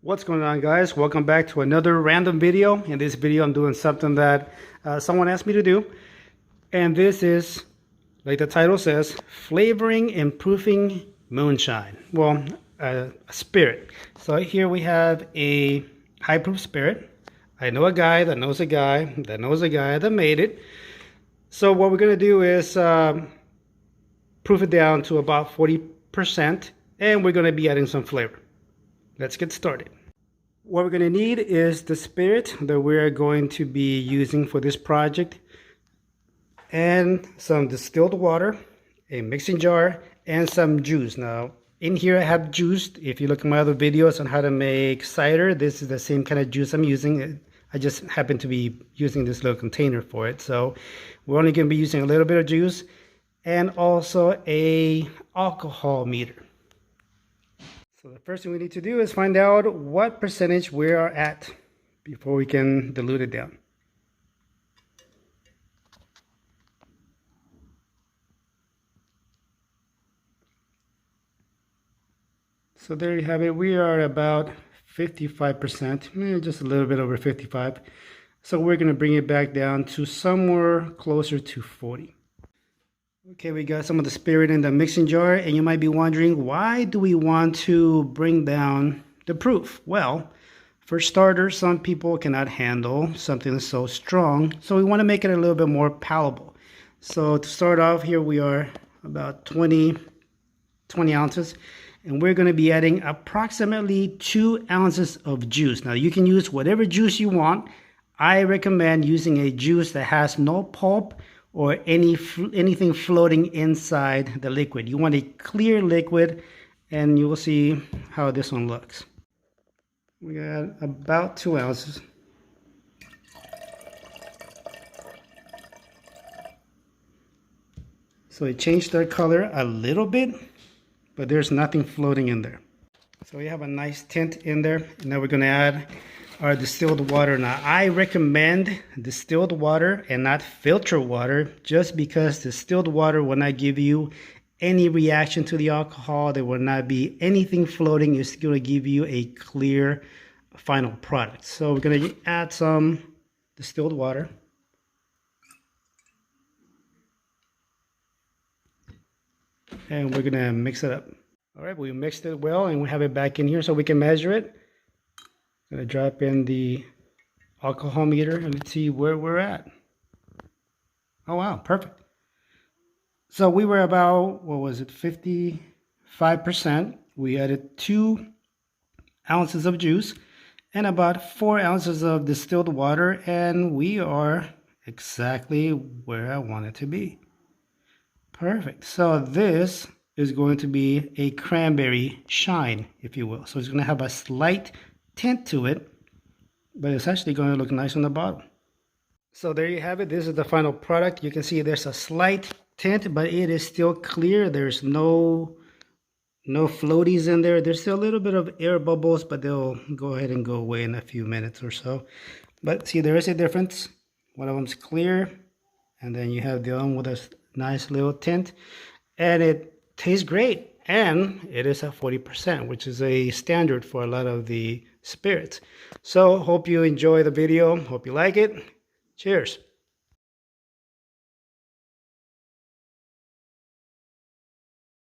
What's going on, guys? Welcome back to another random video. In this video I'm doing something that someone asked me to do, and this is, like the title says, flavoring and proofing moonshine. Well, a spirit. So here we have a high proof spirit. I know a guy that knows a guy that knows a guy that made it. So what we're going to do is proof it down to about 40%, and we're going to be adding some flavor. Let's get started. What we're going to need is the spirit that we're going to be using for this project, and some distilled water, a mixing jar, and some juice. Now in here I have juice. If you look at my other videos on how to make cider, this is the same kind of juice I'm using. I just happen to be using this little container for it. So we're only going to be using a little bit of juice and also a alcohol meter. So the first thing we need to do is find out what percentage we are at before we can dilute it down. So there you have it. We are about 55%, just a little bit over 55. So we're going to bring it back down to somewhere closer to 40. Okay, we got some of the spirit in the mixing jar, and you might be wondering, why do we want to bring down the proof? Well, for starters, some people cannot handle something so strong, so we want to make it a little bit more palatable. So to start off, here we are about 20 ounces, and we're going to be adding approximately 2 ounces of juice. Now you can use whatever juice you want. I recommend using a juice that has no pulp or anything floating inside the liquid. You want a clear liquid, and you will see how this one looks. We got about 2 ounces. So it changed their color a little bit, but there's nothing floating in there. So we have a nice tint in there. And now we're gonna add our distilled water. Now I recommend distilled water and not filtered water, just because distilled water will not give you any reaction to the alcohol. There will not be anything floating. It's going to give you a clear final product. So we're going to add some distilled water. And we're going to mix it up. All right, we mixed it well, and we have it back in here so we can measure it. I'm going to drop in the alcohol meter and let's see where we're at. Oh wow, perfect. So we were about, what was it, 55%. We added 2 ounces of juice and about 4 ounces of distilled water, and we are exactly where I want it to be. Perfect. So this is going to be a cranberry shine, if you will. So it's going to have a slight tint to it, but it's actually going to look nice on the bottle. So there you have it. This is the final product. You can see there's a slight tint, but it is still clear. There's no floaties in there. There's still a little bit of air bubbles, but they'll go ahead and go away in a few minutes or so. But see, there is a difference. One of them's clear, and then you have the other one with a nice little tint, and it tastes great. And it is at 40%, which is a standard for a lot of the spirits. So hope you enjoy the video. Hope you like it. Cheers.